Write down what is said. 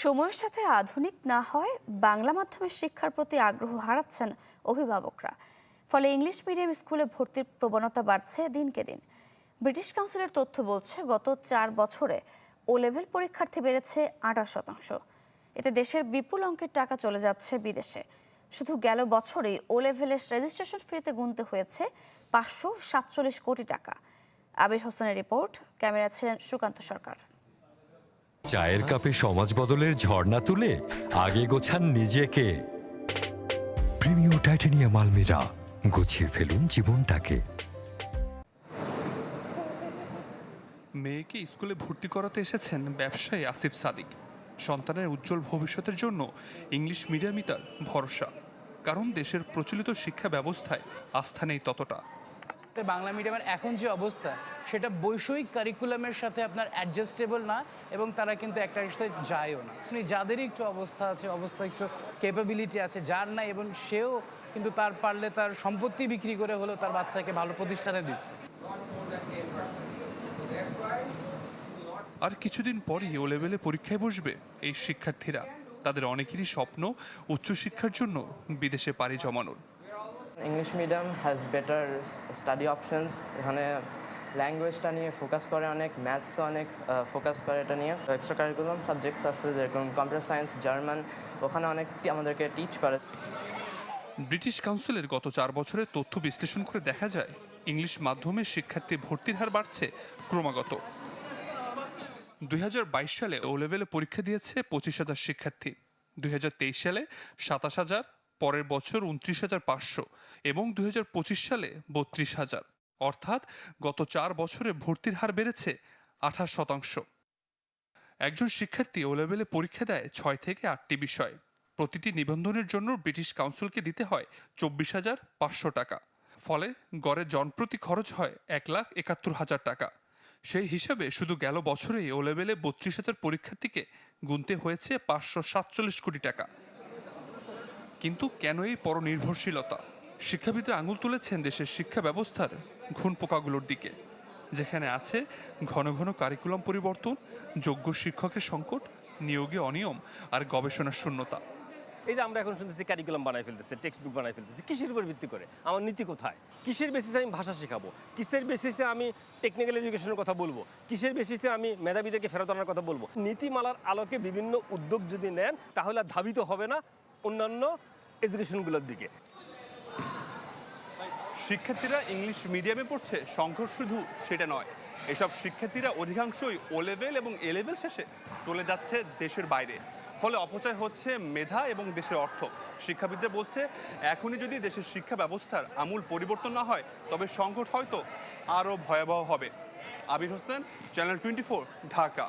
সময়ের সাথে আধুনিক না হয় বাংলা মাধ্যমের শিক্ষার প্রতি আগ্রহ হারাচ্ছেন অভিভাবকরা। ফলে ইংলিশ মিডিয়াম স্কুলে ভর্তির প্রবণতা বাড়ছে দিনকে দিন। ব্রিটিশ কাউন্সিলের তথ্য বলছে গত 4 বছরে ও লেভেল পরীক্ষার্থী বেড়েছে 28%। এতে দেশের বিপুল অঙ্কের টাকা চলে যাচ্ছে বিদেশে। শুধু গেল বছরেই ও লেভেলের রেজিস্ট্রেশন ফিতে গুনতে হয়েছে 547 কোটি টাকা। আবির হোসেনের রিপোর্ট, ক্যামেরা ছিলেন সুকান্ত সরকার। চায়ের কাপে সমাজ বদলের ঝর্ণা তুলে আগে গোছান নিজেকে। প্রিমিয়াম টাইটানিয়াম আলমিরা, গুছিয়ে ফেলুন জীবনটাকে। মেয়েকে স্কুলে ভর্তি করাতে এসেছেন ব্যবসায়ী আসিফ সাদিক। সন্তানের উজ্জ্বল ভবিষ্যতের জন্য ইংলিশ মিডিয়ামই তার ভরসা, কারণ দেশের প্রচলিত শিক্ষা ব্যবস্থায় আস্থা নেই ততটা। বাংলা মিডিয়ামের এখন যে অবস্থা সেটা বৈষয়িক কারিকুলামের সাথে আপনার অ্যাডজাস্টেবল না, এবং তারা কিন্তু একটার সাথে যায়ও না। যাদেরই একটু অবস্থা একটু ক্যাপাবিলিটি আছে, যার নাই, এবং সেও কিন্তু তার পারলে তার সম্পত্তি বিক্রি করে হলেও তার বাচ্চাকে ভালো প্রতিষ্ঠানে দিচ্ছে। আর কিছুদিন পরই ও লেভেলে পরীক্ষায় বসবে এই শিক্ষার্থীরা। তাদের অনেকেরই স্বপ্ন উচ্চশিক্ষার জন্য বিদেশে পাড়ি জমানোর। English medium has better study options. এখানে ল্যাঙ্গুয়েজটা নিয়ে ফোকাস করে, অনেক ম্যাথসও অনেক ফোকাস করে এটা নিয়ে। এক্সট্রা কারিকুলাম সাবজেক্টস আছে যেরকম কম্পিউটার সায়েন্স, জার্মান, ওখানে অনেক আমাদেরকে টিচ করে। ব্রিটিশ কাউন্সিলের গত 4 বছরের তথ্য বিশ্লেষণ করে দেখা যায় ইংলিশ মাধ্যমে শিক্ষার্থী ভর্তির হার বাড়ছে ক্রমাগত। 2022 সালে ও লেভেলে পরীক্ষা দিয়েছে 25,000 শিক্ষার্থী, 2023 সালে 27,000, পরের বছর 29,500 এবং 2025 সালে 32,000। অর্থাৎ গত 4 বছরে ভর্তির হার বেড়েছে 28%। একজন শিক্ষার্থী ও লেভেলে পরীক্ষা দেয় 6 থেকে 8টি বিষয়। প্রতিটি নিবন্ধনের জন্য ব্রিটিশ কাউন্সিলকে দিতে হয় 24,500 টাকা। ফলে গড়ে জনপ্রতি খরচ হয় 1,71,000 টাকা। সেই হিসাবে শুধু গেল বছরেই ও লেভেলে 32,000 পরীক্ষার্থীকে গুনতে হয়েছে 547 কোটি টাকা। কিন্তু কেন এই পরনির্ভরশীলতা? শিক্ষাবিদরা আঙুল তুলেছেন দেশের শিক্ষা ব্যবস্থার ঘুণ পোকাগুলোর দিকে, যেখানে আছে ঘন ঘন কারিকুলাম পরিবর্তন, যোগ্য শিক্ষকের সংকট, নিয়োগে অনিয়ম আর গবেষণার শূন্যতা। এই যে আমরা এখন শুনতেছি কারিকুলাম বানাই ফেলতেছে, টেক্সট বুক বানাই ফেলতেছে, কিসের উপর ভিত্তি করে? আমার নীতি কোথায়? কিসের বেসিসে আমি ভাষা শেখাবো? কিসের বেসিসে আমি টেকনিক্যাল এডুকেশনের কথা বলবো? কিসের বেসিসে আমি মেধাবীদেরকে ফেরত আনার কথা বলবো? নীতিমালার আলোকে বিভিন্ন উদ্যোগ যদি নেন তাহলে ধাবিত হবে না অন্যান্য এডুকেশনগুলোর দিকে। শিক্ষার্থীরা ইংলিশ মিডিয়ামে পড়ছে, সংঘর্ষ শুধু সেটা নয়। এসব শিক্ষার্থীরা অধিকাংশই ও লেভেল এবং এ লেভেল শেষে চলে যাচ্ছে দেশের বাইরে। ফলে অপচয় হচ্ছে মেধা এবং দেশের অর্থ। শিক্ষাবিদরা বলছে এখনই যদি দেশের শিক্ষা ব্যবস্থার আমূল পরিবর্তন না হয় তবে সংকট হয়তো আরও ভয়াবহ হবে। আবির হোসেন, চ্যানেল 24, ঢাকা।